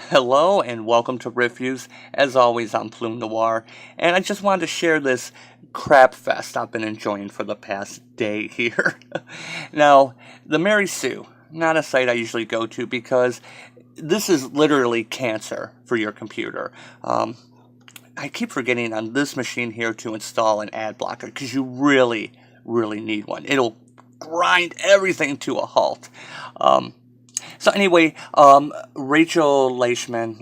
Hello and welcome to Reviews. As always, I'm Plume Noir, and I just wanted to share this crap fest I've been enjoying for the past day here. Now, the Mary Sue, not a site I usually go to because this is literally cancer for your computer. I keep forgetting on this machine here to install an ad blocker because you really need one. It'll grind everything to a halt. So anyway, Rachel Leishman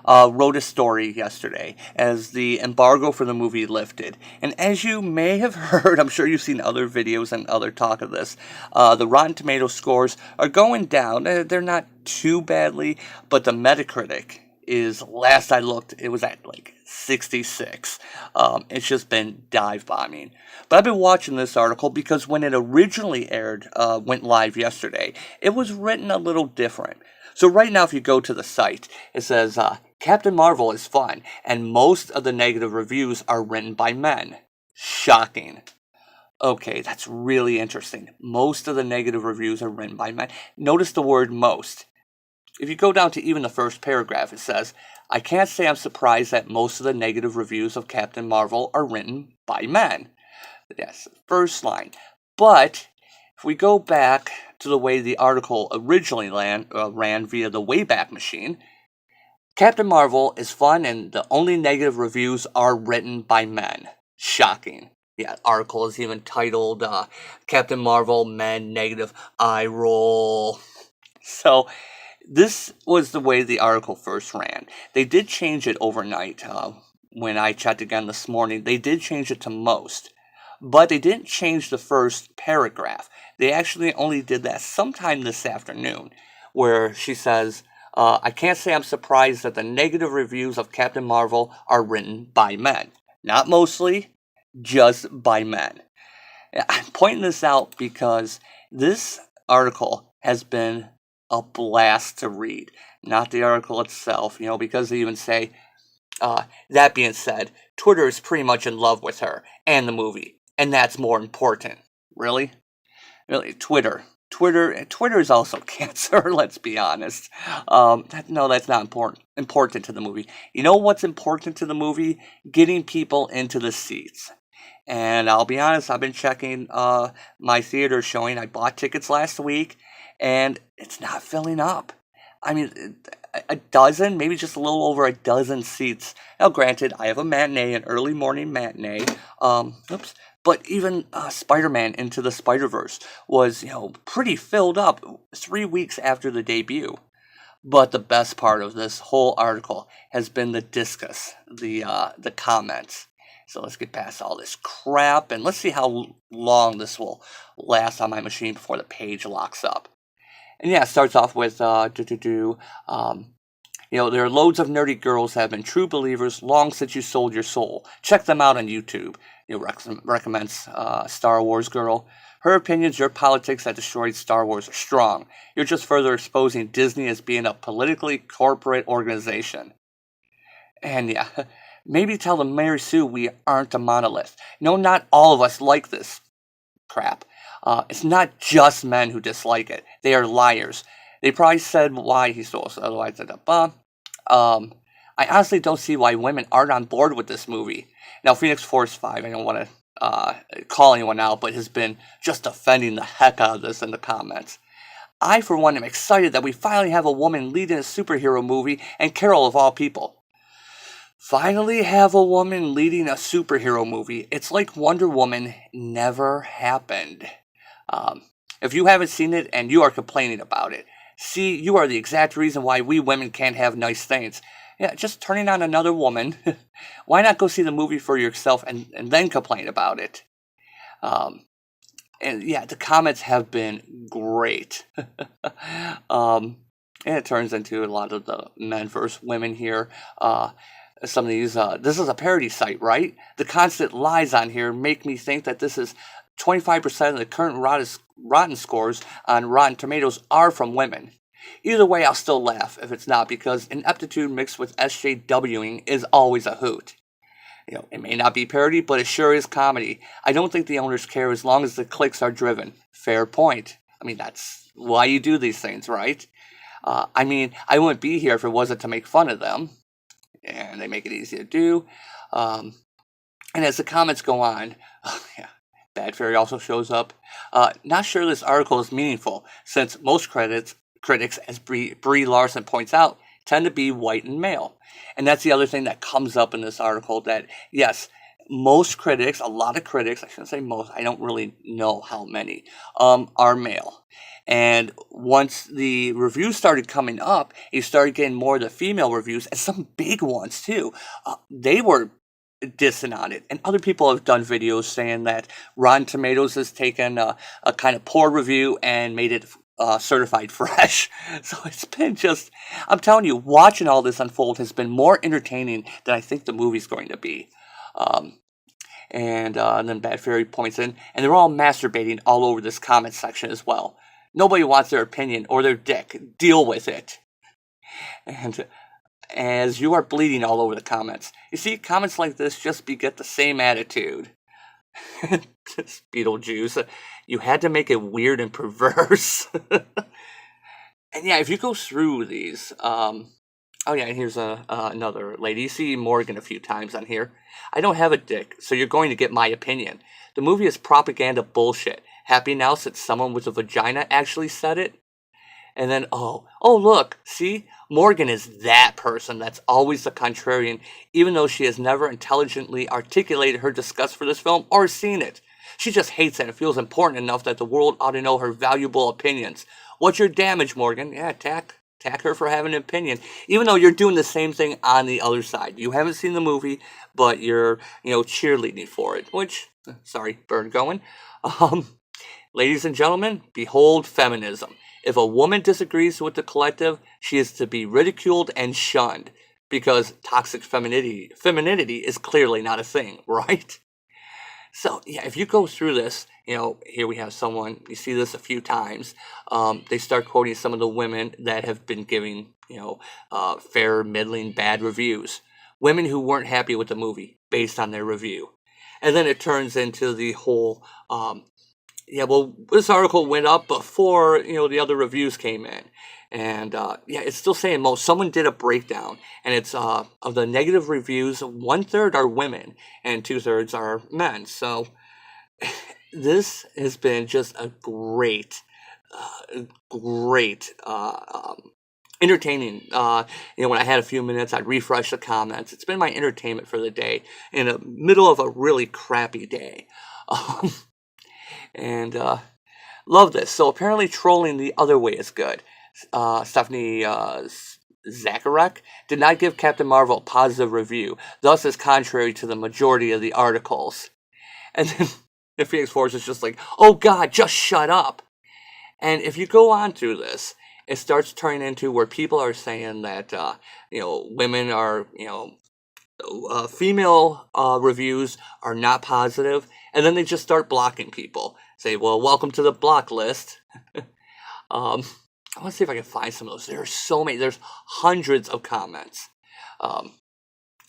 wrote a story yesterday as the embargo for the movie lifted. And as you may have heard, I'm sure you've seen other videos and other talk of this, the Rotten Tomato scores are going down. They're not too badly, but the Metacritic is, last I looked, it was at like 66. It's just been dive bombing. But I've been watching this article because when it originally went live yesterday, it was written a little different. So right now, if you go to the site, it says, Captain Marvel is fun, and most of the negative reviews are written by men. Shocking. Okay, that's really interesting. Most of the negative reviews are written by men. Notice the word most. If you go down to even the first paragraph, it says, I can't say I'm surprised that most of the negative reviews of Captain Marvel are written by men. Yes, first line. But if we go back to the way the article originally ran via the Wayback Machine, Captain Marvel is fun and the only negative reviews are written by men. Shocking. Yeah, article is even titled Captain Marvel Men Negative Eye Roll. So this was the way the article first ran. They did change it overnight. When I checked again this morning, they did change it to most. But they didn't change the first paragraph. They actually only did that sometime this afternoon, where she says, I can't say I'm surprised that the negative reviews of Captain Marvel are written by men. Not mostly, just by men. I'm pointing this out because this article has been a blast to read. Not the article itself, because they even say, that being said, Twitter is pretty much in love with her and the movie. And that's more important. Really? Really, Twitter. Twitter is also cancer, let's be honest. No, that's not important to the movie. You know what's important to the movie? Getting people into the seats. And I'll be honest, I've been checking my theater showing. I bought tickets last week, and it's not filling up. I mean, a dozen, maybe just a little over a dozen seats. Now, granted, I have a matinee, an early morning matinee. But even Spider-Man Into the Spider-Verse was, pretty filled up 3 weeks after the debut. But the best part of this whole article has been the discus, the comments. So let's get past all this crap and let's see how long this will last on my machine before the page locks up. And yeah, it starts off with, there are loads of nerdy girls that have been true believers long since you sold your soul. Check them out on YouTube. Recommends Star Wars Girl. Her opinions, your politics that destroyed Star Wars are strong. You're just further exposing Disney as being a politically corporate organization. And yeah, maybe tell the Mary Sue we aren't a monolith. No, not all of us like this crap. It's not just men who dislike it. They are liars. They probably said why he stole, so otherwise, I honestly don't see why women aren't on board with this movie. Now, Phoenix Force 5, I don't want to call anyone out, but has been just defending the heck out of this in the comments. I, for one, am excited that we finally have a woman leading a superhero movie, and Carol of all people. Finally have a woman leading a superhero movie. It's like Wonder Woman never happened. If you haven't seen it and you are complaining about it, see, you are the exact reason why we women can't have nice things. Yeah, just turning on another woman. Why not go see the movie for yourself and then complain about it? And yeah, the comments have been great. And it turns into a lot of the men versus women here. Some of these, this is a parody site, right? The constant lies on here make me think that this is 25% of the current rotten scores on Rotten Tomatoes are from women. Either way, I'll still laugh if it's not, because ineptitude mixed with SJWing is always a hoot. It may not be parody, but it sure is comedy. I don't think the owners care as long as the clicks are driven. Fair point. I mean, that's why you do these things, right? I mean, I wouldn't be here if it wasn't to make fun of them, and they make it easy to do. Um, and as the comments go on, yeah, Bad Fairy also shows up. Not sure this article is meaningful, since most critics, as Brie Larson points out, tend to be white and male. And that's the other thing that comes up in this article, that, yes, most critics, a lot of critics, I shouldn't say most, I don't really know how many, are male. And once the reviews started coming up, you started getting more of the female reviews, and some big ones too. They were dissing on it. And other people have done videos saying that Rotten Tomatoes has taken a kind of poor review and made it certified fresh. So it's been just, I'm telling you, watching all this unfold has been more entertaining than I think the movie's going to be. And then Bad Fairy points in, and they're all masturbating all over this comment section as well. Nobody wants their opinion or their dick. Deal with it. And as you are bleeding all over the comments. You see, comments like this just beget the same attitude. Beetlejuice, you had to make it weird and perverse. And yeah, if you go through these, oh yeah, and here's another lady. You see Morgan a few times on here. I don't have a dick, so you're going to get my opinion. The movie is propaganda bullshit. Happy now since someone with a vagina actually said it? And then, oh look, see? Morgan is that person that's always the contrarian, even though she has never intelligently articulated her disgust for this film or seen it. She just hates it and feels important enough that the world ought to know her valuable opinions. What's your damage, Morgan? Yeah, attack her for having an opinion, even though you're doing the same thing on the other side. You haven't seen the movie, but you're, cheerleading for it, which, sorry, bird going. Ladies and gentlemen, behold feminism. If a woman disagrees with the collective, she is to be ridiculed and shunned, because toxic femininity is clearly not a thing, right? So, yeah, if you go through this, here we have someone, you see this a few times, they start quoting some of the women that have been giving, fair, middling, bad reviews. Women who weren't happy with the movie based on their review. And then it turns into the whole, this article went up before, the other reviews came in. And, it's still saying most. Someone did a breakdown, and it's, of the negative reviews, 1/3 are women, and 2/3 are men. So, this has been just a great, entertaining. When I had a few minutes, I'd refresh the comments. It's been my entertainment for the day in the middle of a really crappy day. And love this. So apparently trolling the other way is good. Stephanie Zacharek did not give Captain Marvel a positive review, thus is contrary to the majority of the articles. And then the Phoenix Force is just like, oh God, just shut up. And if you go on through this, it starts turning into where people are saying that, women are, female reviews are not positive, and then they just start blocking people. Say, well, welcome to the block list. I want to see if I can find some of those. There are so many. There's hundreds of comments. I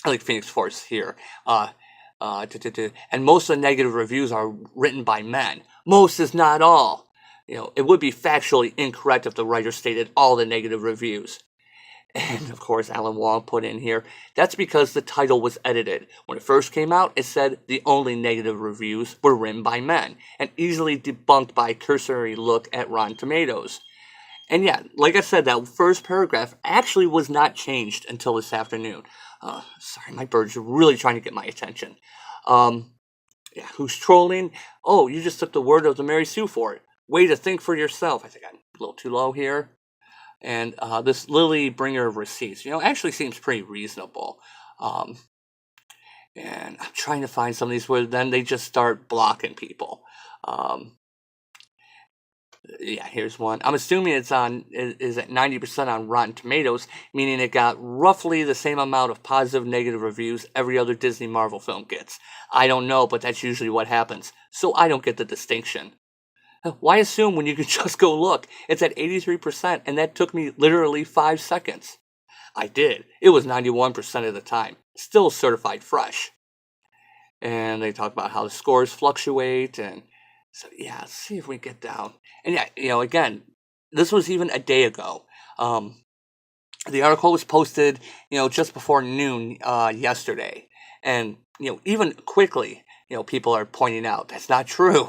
like Phoenix Force here. And most of the negative reviews are written by men. Most is not all. It would be factually incorrect if the writer stated all the negative reviews. And, of course, Alan Wong put in here, that's because the title was edited. When it first came out, it said the only negative reviews were written by men, and easily debunked by a cursory look at Rotten Tomatoes. And yeah, like I said, that first paragraph actually was not changed until this afternoon. Sorry, my bird's really trying to get my attention. Who's trolling? Oh, you just took the word of the Mary Sue for it. Way to think for yourself. I think I'm a little too low here. And this Lily bringer of receipts, actually seems pretty reasonable. And I'm trying to find some of these where then they just start blocking people. Here's one. I'm assuming is at 90% on Rotten Tomatoes, meaning it got roughly the same amount of positive, negative reviews every other Disney Marvel film gets. I don't know, but that's usually what happens. So I don't get the distinction. Why assume when you can just go look? It's at 83%, and that took me literally 5 seconds. I did. It was 91% of the time. Still certified fresh. And they talk about how the scores fluctuate, and so let's see if we get down. And again, this was even a day ago. Um, the article was posted, just before noon yesterday, and even quickly, people are pointing out that's not true.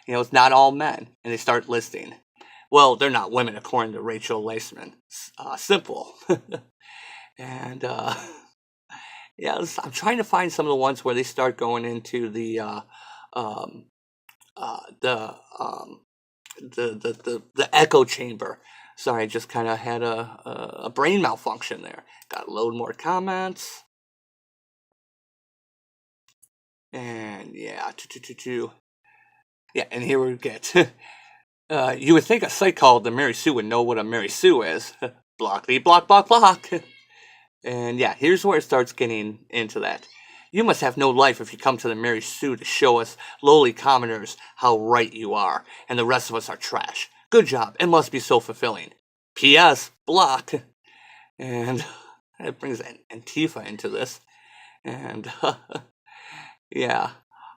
It's not all men, and they start listing. Well, they're not women, according to Rachel Laceman. Simple. And yeah, I'm trying to find some of the ones where they start going into um, the the echo chamber. Sorry, I just kind of had a brain malfunction there. Got to load more comments. And yeah, yeah, and here we get. You would think a site called the Mary Sue would know what a Mary Sue is. Blockly, block, block, block. And yeah, here's where it starts getting into that. You must have no life if you come to the Mary Sue to show us lowly commoners how right you are, and the rest of us are trash. Good job. It must be so fulfilling. P.S. Block. And it brings Antifa into this. And yeah,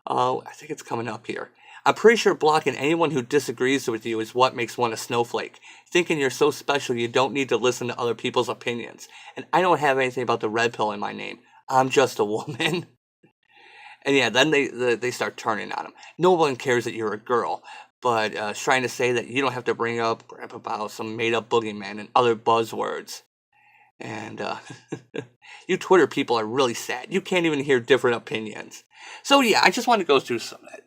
I think it's coming up here. I'm pretty sure blocking anyone who disagrees with you is what makes one a snowflake. Thinking you're so special you don't need to listen to other people's opinions. And I don't have anything about the red pill in my name. I'm just a woman. And yeah, then they start turning on him. No one cares that you're a girl, but trying to say that you don't have to bring up crap about some made-up boogeyman and other buzzwords. And you Twitter people are really sad. You can't even hear different opinions. So yeah, I just want to go through some of that.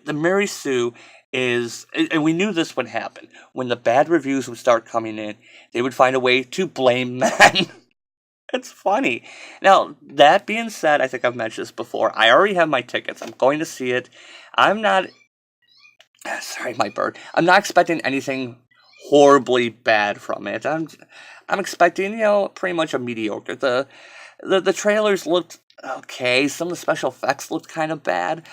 The Mary Sue is, and we knew this would happen. When the bad reviews would start coming in, they would find a way to blame men. It's funny. Now, that being said, I think I've mentioned this before. I already have my tickets. I'm going to see it. I'm not, sorry, my bird. I'm not expecting anything horribly bad from it. I'm expecting, pretty much a mediocre. The trailers looked okay. Some of the special effects looked kind of bad.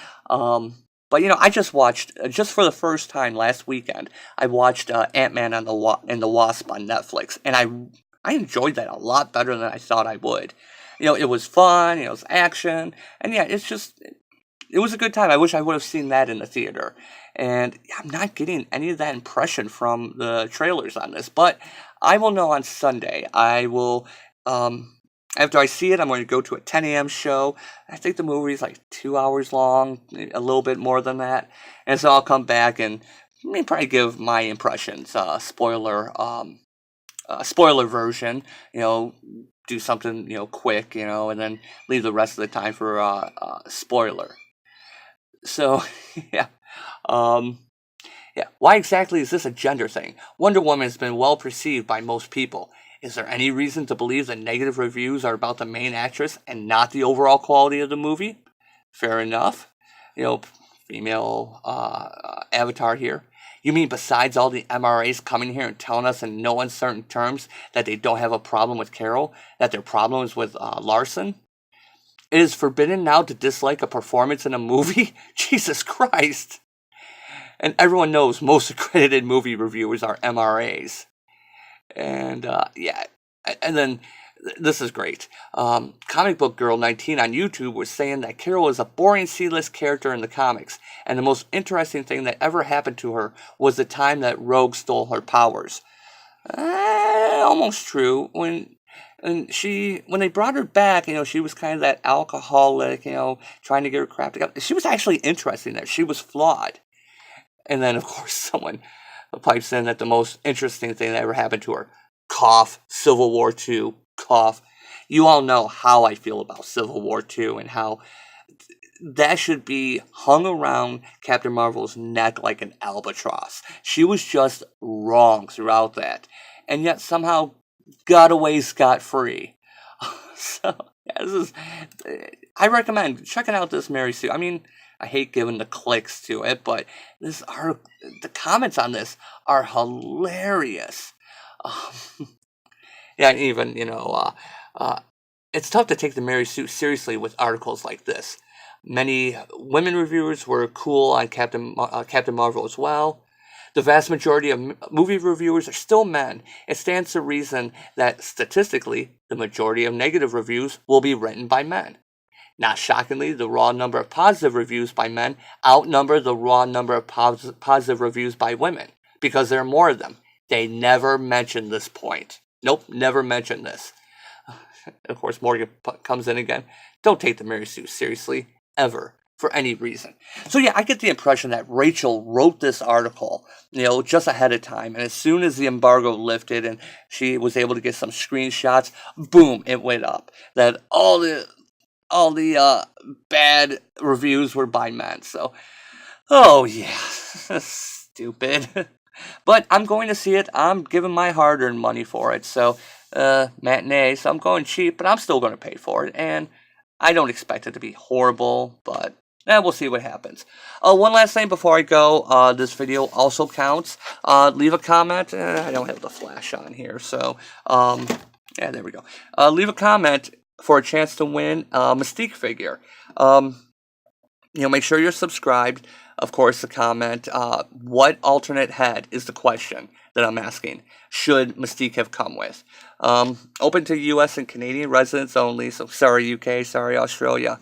But I just watched, just for the first time last weekend, I watched Ant-Man and the Wasp on Netflix, and I enjoyed that a lot better than I thought I would. It was fun, it was action, and yeah, it was a good time. I wish I would have seen that in the theater, and I'm not getting any of that impression from the trailers on this, but I will know on Sunday. I will, after I see it, I'm going to go to a 10 a.m. show. I think the movie is like 2 hours long, a little bit more than that. And so I'll come back and probably give my impressions, spoiler version, do something, quick, and then leave the rest of the time for spoiler. So, yeah. Yeah, why exactly is this a gender thing? Wonder Woman has been well perceived by most people. Is there any reason to believe that negative reviews are about the main actress and not the overall quality of the movie? Fair enough. Female avatar here. You mean besides all the MRAs coming here and telling us in no uncertain terms that they don't have a problem with Carol, that their problem is with Larson? It is forbidden now to dislike a performance in a movie? Jesus Christ! And everyone knows most accredited movie reviewers are MRAs. And yeah, and then this is great. Comic Book Girl 19 on YouTube was saying that Carol is a boring C-list character in the comics, and the most interesting thing that ever happened to her was the time that Rogue stole her powers. Almost true. When they brought her back, she was kind of that alcoholic, trying to get her crap together. She was actually interesting there. She was flawed. And then, of course, someone pipes in that the most interesting thing that ever happened to her, cough, Civil War II, cough. You all know how I feel about Civil War II and how that should be hung around Captain Marvel's neck like an albatross. She was just wrong throughout that. And yet somehow got away scot-free. So, yeah, I recommend checking out this Mary Sue. I hate giving the clicks to it, but the comments on this are hilarious. Yeah, even, it's tough to take the Mary Sue seriously with articles like this. Many women reviewers were cool on Captain Marvel as well. The vast majority of movie reviewers are still men. It stands to reason that, statistically, the majority of negative reviews will be written by men. Not shockingly, the raw number of positive reviews by men outnumber the raw number of positive reviews by women, because there are more of them. They never mention this point. Nope, never mentioned this. Of course, Morgan comes in again. Don't take the Mary Sue seriously, ever, for any reason. So yeah, I get the impression that Rachel wrote this article, just ahead of time. And as soon as the embargo lifted and she was able to get some screenshots, boom, it went up. That all the bad reviews were by men. So, oh yeah, stupid. But I'm going to see it. I'm giving my hard-earned money for it. So, matinee. So I'm going cheap, but I'm still going to pay for it. And I don't expect it to be horrible, but we'll see what happens. One last thing before I go. This video also counts. Leave a comment. I don't have the flash on here, so yeah, there we go. Leave a comment for a chance to win a Mystique figure. Make sure you're subscribed. Of course, the comment, what alternate head is the question that I'm asking. Should Mystique have come with? Open to US and Canadian residents only, so sorry UK, sorry Australia.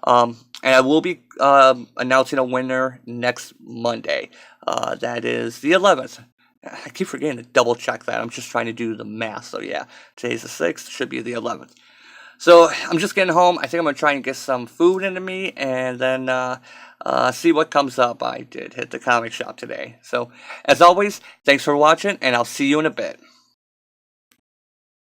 And I will be announcing a winner next Monday. That is the 11th. I keep forgetting to double check that. I'm just trying to do the math. So yeah, today's the 6th, should be the 11th. So I'm just getting home. I think I'm going to try and get some food into me and then see what comes up. I did hit the comic shop today. So as always, thanks for watching and I'll see you in a bit.